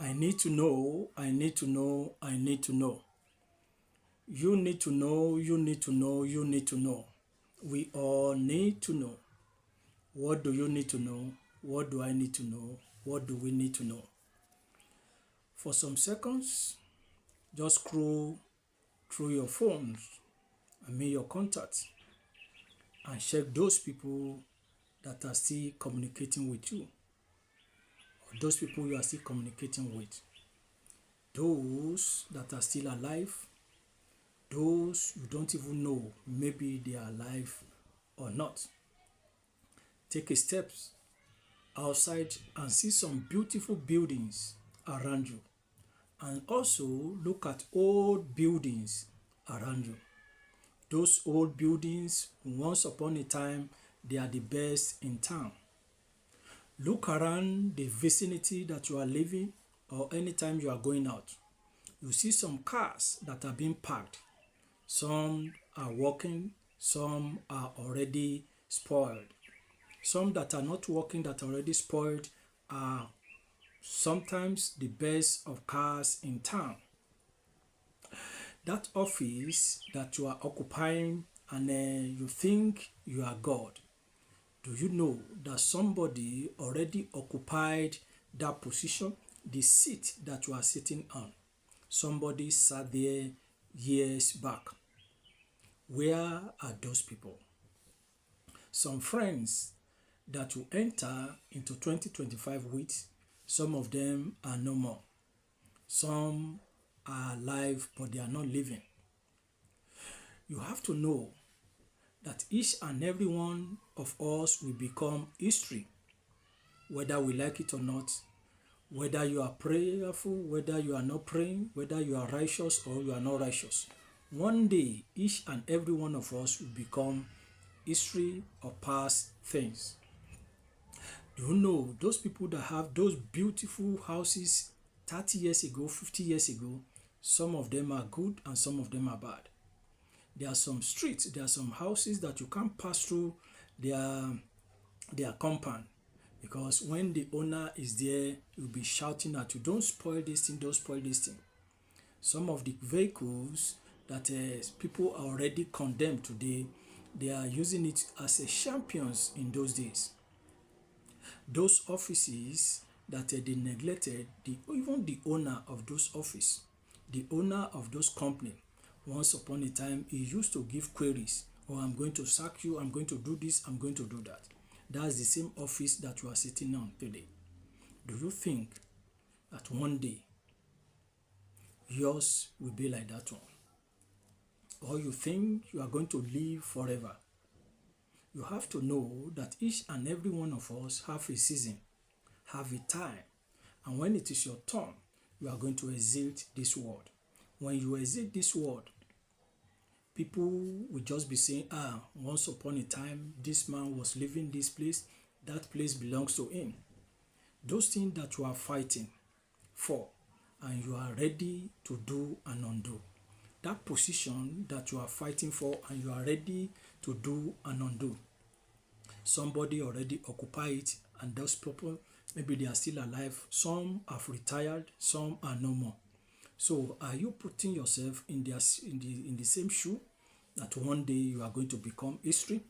I need to know, I need to know, I need to know. You need to know, you need to know, you need to know. We all need to know. What do you need to know? What do I need to know? What do we need to know? For some seconds, just scroll through your phones, your contacts, and check those people that are still communicating with you, or those people you are still communicating with. Those that are still alive, those you don't even know, maybe they are alive or not. Take a step outside and see some beautiful buildings around you, and also look at old buildings around you. Those old buildings, once upon a time, they are the best in town. Look around the vicinity that you are living, or anytime you are going out. You see some cars that are being parked. Some are working, some are already spoiled. Some that are not working, that are already spoiled, are sometimes the best of cars in town. That office that you are occupying, and you think you are God. Do you know that somebody already occupied that position, the seat that you are sitting on? Somebody sat there years back. Where are those people? Some friends that you enter into 2025 with, some of them are no more. Some are alive, but they are not living. You have to know that each and every one of us will become history, whether we like it or not, whether you are prayerful, whether you are not praying, whether you are righteous or you are not righteous. One day, each and every one of us will become history or past things. Do you know those people that have those beautiful houses 30 years ago, 50 years ago? Some of them are good and some of them are bad. There are some streets, there are some houses that you can't pass through their compound, because when the owner is there, he'll be shouting at you, don't spoil this thing, don't spoil this thing. Some of the vehicles that people are already condemned today, they are using it as a champions in those days. Those offices that they neglected, even the owner of those office, the owner of those company, once upon a time, he used to give queries. Oh, I'm going to sack you, I'm going to do this, I'm going to do that. That's the same office that you are sitting on today. Do you think that one day yours will be like that one? Or you think you are going to live forever? You have to know that each and every one of us have a season, have a time. And when it is your turn, you are going to exit this world. When you exit this world, people will just be saying, once upon a time, this man was living this place, that place belongs to him. Those things that you are fighting for and you are ready to do and undo, that position that you are fighting for and you are ready to do and undo, somebody already occupy it, and those people, maybe they are still alive, some have retired, some are no more. So are you putting yourself in the same shoe that one day you are going to become history?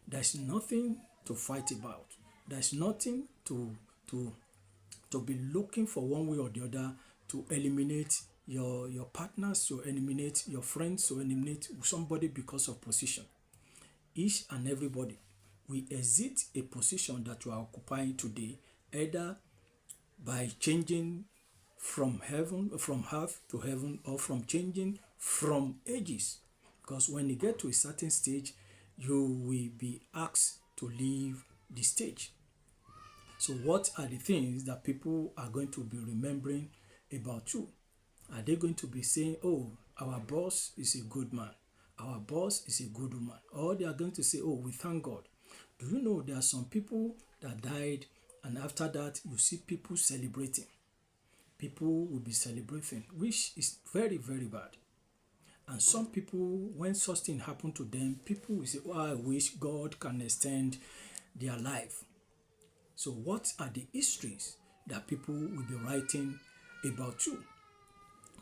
There's nothing to fight about. There's nothing to be looking for one way or the other to eliminate your partners, to eliminate your friends, to eliminate somebody because of position. Each and everybody will exit a position that you are occupying today, either by changing from earth to heaven, or from changing from ages. Because when you get to a certain stage, you will be asked to leave the stage. So what are the things that people are going to be remembering about you? Are they going to be saying, oh, our boss is a good man, our boss is a good woman? Or they are going to say, oh, we thank God. Do you know there are some people that died, and after that you see people celebrating? People will be celebrating, which is very, very bad. And some people, when such thing happen to them, people will say, oh, I wish God can extend their life. So what are the histories that people will be writing about you.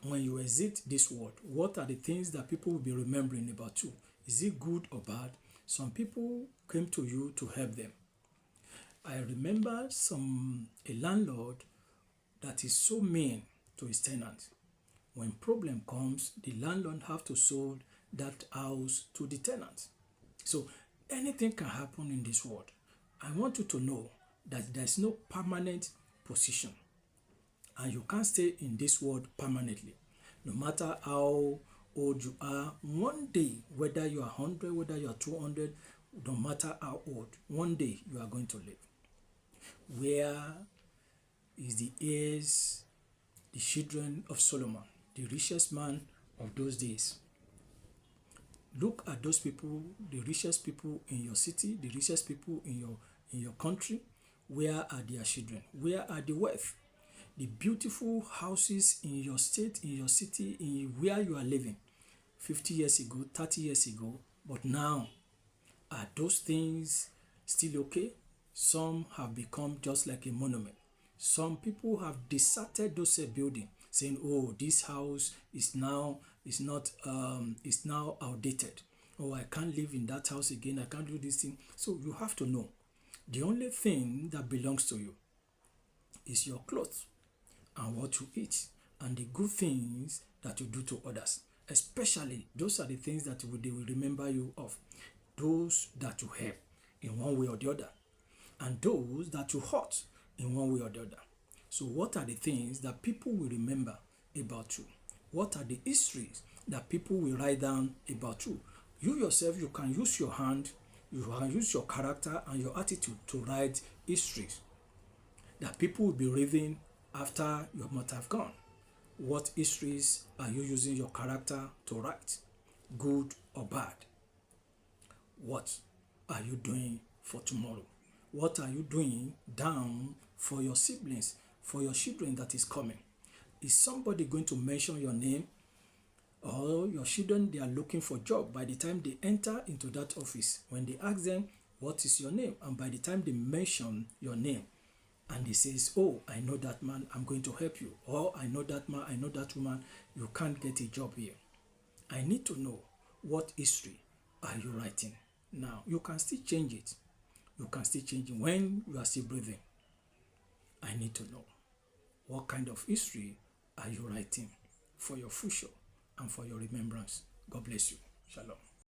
When you exit this world, what are the things that people will be remembering about you? Is it good or bad? Some people came to you to help them. I remember a landlord that is so mean to his tenant. When problem comes, the landlord have to sold that house to the tenant. So anything can happen in this world. I want you to know that there's no permanent position, and you can't stay in this world permanently. No matter how old you are, one day, whether you are 100, whether you are 200, no matter how old, one day you are going to live. Where is the heirs, the children of Solomon, the richest man of those days? Look at those people, the richest people in your city, the richest people in your country. Where are their children? Where are the wealth? The beautiful houses in your state, in your city, in where you are living 50 years ago, 30 years ago, but now, are those things still okay? Some have become just like a monument. Some people have deserted those buildings, saying, "Oh, this house is now outdated. Oh, I can't live in that house again. I can't do this thing." So you have to know, the only thing that belongs to you is your clothes and what you eat and the good things that you do to others. Especially, those are the things that they will remember you of. Those that you help in one way or the other, and those that you hurt in one way or the other. So what are the things that people will remember about you? What are the histories that people will write down about you? You yourself, you can use your hand, you can use your character and your attitude to write histories that people will be reading after you might have gone. What histories are you using your character to write? Good or bad? What are you doing for tomorrow? What are you doing down for your siblings, for your children that is coming? Is somebody going to mention your name? Or your children, they are looking for job. By the time they enter into that office, when they ask them, "What is your name?" and by the time they mention your name, and they says, "Oh, I know that man, I'm going to help you," or "I know that man, I know that woman, you can't get a job here." I need to know, what history are you writing now? You can still change it. You can still change it when you are still breathing. I need to know, what kind of history are you writing for your future and for your remembrance? God bless you. Shalom.